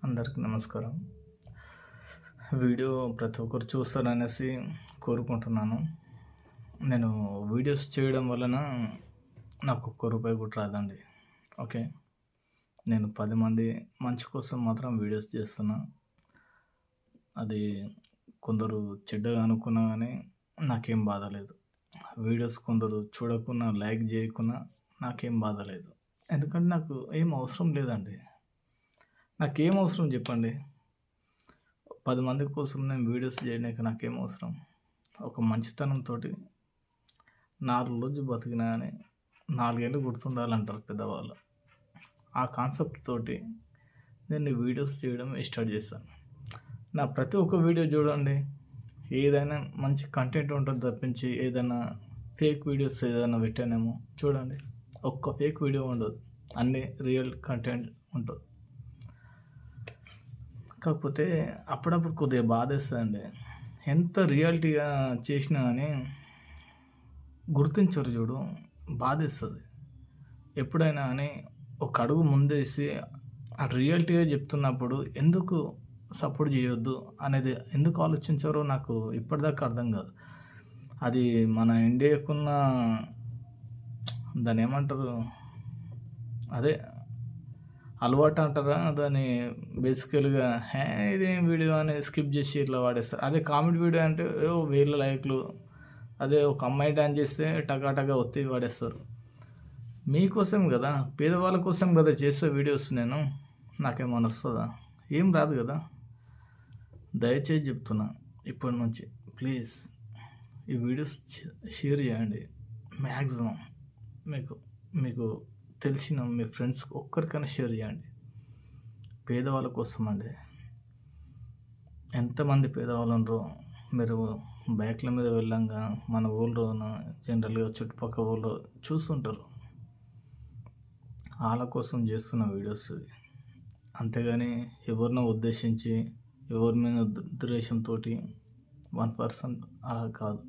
అందరికీ నమస్కారం. వీడియో ప్రతి ఒక్కరు చూస్తారనేసి కోరుకుంటున్నాను. నేను వీడియోస్ చేయడం వలన నాకు ఒక్క రూపాయి కూడా రాదండి. ఓకే. నేను 10 మంది మంచి కోసం మాత్రం వీడియోస్ చేస్తున్నా. అది కొందరు చెడ్డగా అనుకున్నా కానీ నాకేం బాధ లేదు. వీడియోస్ కొందరు చూడకున్నా, లైక్ చేయకున్నా నాకేం బాధ లేదు. ఎందుకంటే నాకు ఏం అవసరం లేదండి. నాకేం అవసరం చెప్పండి? 10 మంది కోసం నేను వీడియోస్ చేయడానికి నాకేం అవసరం? ఒక మంచితనంతోటి 4 రోజులు బతికినా కానీ 4 ఏళ్ళు గుర్తుండాలంటారు పెద్దవాళ్ళు. ఆ కాన్సెప్ట్ తోటి నేను వీడియోస్ చేయడం స్టార్ట్ చేశాను. నా ప్రతి ఒక్క వీడియో చూడండి, ఏదైనా మంచి కంటెంట్ ఉంటుంది తప్పించి ఏదైనా ఫేక్ వీడియోస్ ఏదైనా పెట్టానేమో చూడండి, ఒక్క ఫేక్ వీడియో ఉండదు, అన్నీ రియల్ కంటెంట్ ఉంటుంది. కాకపోతే అప్పుడప్పుడు కొద్దిగా బాధేస్తుందండి. ఎంత రియాలిటీగా చేసినా కానీ గుర్తించరు చూడు, బాధేస్తుంది. ఎప్పుడైనా కానీ ఒక అడుగు ముందేసి ఆ రియాలిటీగా చెప్తున్నప్పుడు ఎందుకు సపోర్ట్ చేయొద్దు అనేది ఎందుకు ఆలోచించారో నాకు ఇప్పటిదాకా అర్థం కాదు. అది మన ఇండియాకున్న దాన్ని ఏమంటారు, అదే అలవాటు అంటారా దాన్ని, బేసికల్గా ఇదేం వీడియో అని స్కిప్ చేసి ఇట్లా వాడేస్తారు. అదే కామెడీ వీడియో అంటే వేల లైక్లు, అదే ఒక అమ్మాయి డాన్స్ చేస్తే టకాటగా ఒత్తి వాడేస్తారు. మీకోసం కదా, పేదవాళ్ళ కోసం కదా చేసే వీడియోస్. నేను నాకేమన్నా వస్తుందా? ఏం రాదు కదా. దయచేసి చెప్తున్నా, ఇప్పటి నుంచి ప్లీజ్ ఈ వీడియోస్ షేర్ చేయండి. మ్యాక్సిమం మీకు తెలిసిన మీ ఫ్రెండ్స్ ఒక్కరికైనా షేర్ చేయండి. పేదవాళ్ళ కోసం అండి. ఎంతమంది పేదవాళ్ళు ఉన్నారో మీరు బైక్ల మీద వెళ్ళంగా మన ఊళ్ళో జనరల్గా చుట్టుపక్కల ఊళ్ళో చూస్తుంటారు. వాళ్ళ కోసం చేస్తున్న వీడియోస్. అంతేగాని ఎవరినో ఉద్దేశించి ఎవరి మీద ద్వేషంతో 1% అలా కాదు.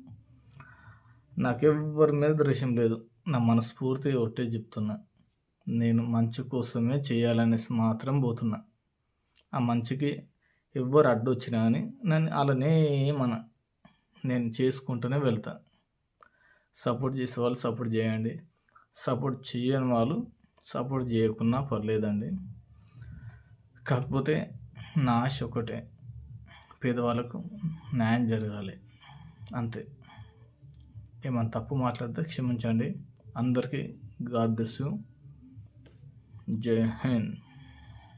నాకెవ్వరి మీద ద్వేషం లేదు. నా మనస్ఫూర్తిగా ఒకటే చెప్తున్నా, నేను మంచి కోసమే చేయాలనేసి మాత్రం పోతున్నా. ఆ మంచికి ఎవ్వరు అడ్డొచ్చినా కానీ నన్ను అలానే నేను చేసుకుంటూనే వెళ్తా. సపోర్ట్ చేసే వాళ్ళు సపోర్ట్ చేయండి, సపోర్ట్ చేయని వాళ్ళు సపోర్ట్ చేయకున్నా పర్లేదండి. కాకపోతే నా ఆశ ఒకటే, పేదవాళ్ళకు న్యాయం జరగాలి, అంతే. ఏమైనా తప్పు మాట్లాడితే క్షమించండి. అందరికీ గాడ్ బ్లెస్ యూ. జై హింద్.